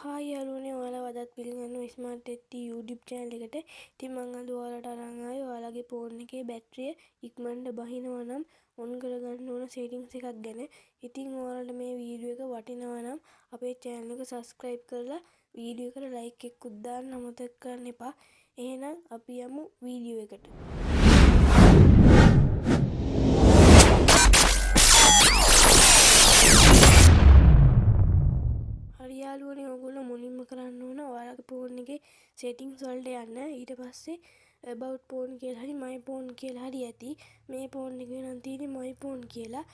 Hi යාළුවනේ ඔයාලා වදත් පිළිගන්නවා ස්මාර්ට් ටෙක් YouTube channel එකට. ඉතින් මම අද ඔයාලට අරන් ආවේ ඔයාලගේ ෆෝන් එකේ බැටරිය ඉක්මනට බහිනවා නම් ඔන් කරගන්න ඕන settings එකක් ගැන. ඉතින් ඔයාලට මේ වීඩියෝ එක වටිනවා නම් අපේ channel එක subscribe කරලා වීඩියෝ එකට like එකකුත් දාන්න අමතක කරන්න එපා. එහෙනම් අපි යමු වීඩියෝ එකට. හරි යාළුවනේ ඔයගොල්ලෝ මුලින්ම කරන්න ඕන ඔයාලගේ ෆෝන් එකේ settings වලට යන්න. ඊට පස්සේ about phone කියලා හරි my phone කියලා හරි ඇති. මේ ෆෝන් එකේ නම් තියෙන්නේ my phone කියලා.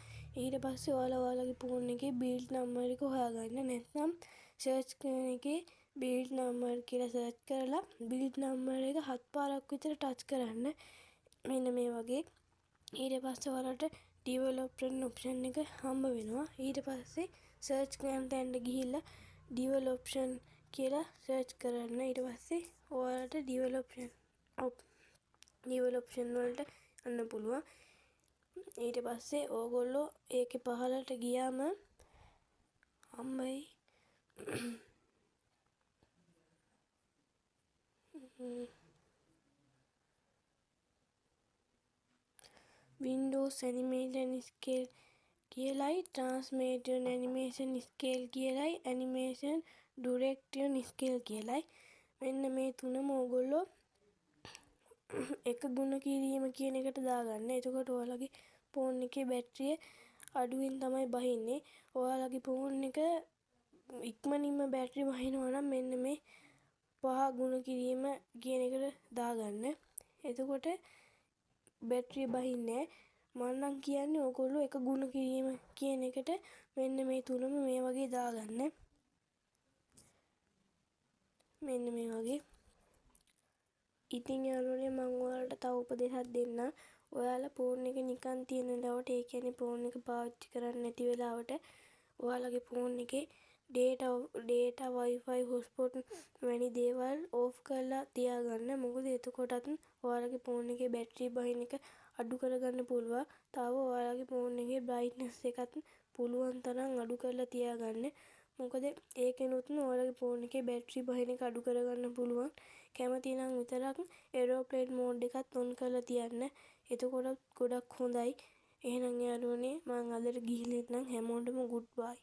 ඊට පස්සේ ඔයාලගේ ෆෝන් එකේ build number එක හොයාගන්න. නැත්නම් search කරන එකේ build number කියලා search කරලා build number එක 7 පාරක් විතර touch කරන්න. මෙන්න මේ වගේ. ඊට පස්සේ ඔයාලට development option එක හම්බ වෙනවා. ඊට පස්සේ search කරන තැනට ගිහිල්ලා development කියලා search කරන්න. ඊට පස්සේ ඔයාලට development වලට යන්න පුළුවන්. ඊට පස්සේ ඕගොල්ලෝ ඒකේ පහළට ගියාම අම්මයි Windows animation scale කියලයි transmission animation scale කියලයි animation duration scale කියලයි. මෙන්න මේ තුනම ඕගොල්ලෝ එක ගුණ කිරීම කියන එකට දාගන්න. එතකොට ඔයාලගේ ෆෝන් එකේ බැටරිය අඩුවෙන් තමයි බහින්නේ. ඔයාලගේ ෆෝන් එක ඉක්මනින්ම බැටරි බහිනවා නම් මෙන්න මේ 5 ගුණ කිරීම කියන එකට දාගන්න. එතකොට බැටරිය බහින්නේ මම නම් කියන්නේ ඔයගොල්ලෝ එක ගුණ කිරීම කියන එකට මෙන්න මේ තුනම මේ වගේ දාගන්න. මෙන්න මේ වගේ. ඉතින් යාළුවනේ මම ඔයාලට තව උපදේශයක් දෙන්නම්. ඔයාලා ෆෝන් එක නිකන් තියෙන වෙලාවට ඒ කියන්නේ ෆෝන් එක පාවිච්චි කරන්නේ නැති වෙලාවට ඔයාලගේ ෆෝන් එකේ data wifi hotspot වැනි දේවල් off කරලා තියාගන්න. මොකද එතකොටත් ඔයාලගේ ෆෝන් එකේ බැටරි බහින එක අඩු කරගන්න පුළුවන්. තව ඔයාලගේ ෆෝන් එකේ brightness එකත් පුළුවන් තරම් අඩු කරලා තියාගන්න. මොකද ඒකෙනුත් ඔයාලගේ ෆෝන් එකේ බැටරි බහින එක අඩු කරගන්න පුළුවන්. කැමති නම් විතරක් aeroplane mode එකත් on කරලා තියන්න. එතකොට ගොඩක් හොඳයි. එහෙනම් යාළුවනේ මම අදට ගිහින් ඉන්නම්. හැමෝටම goodbye.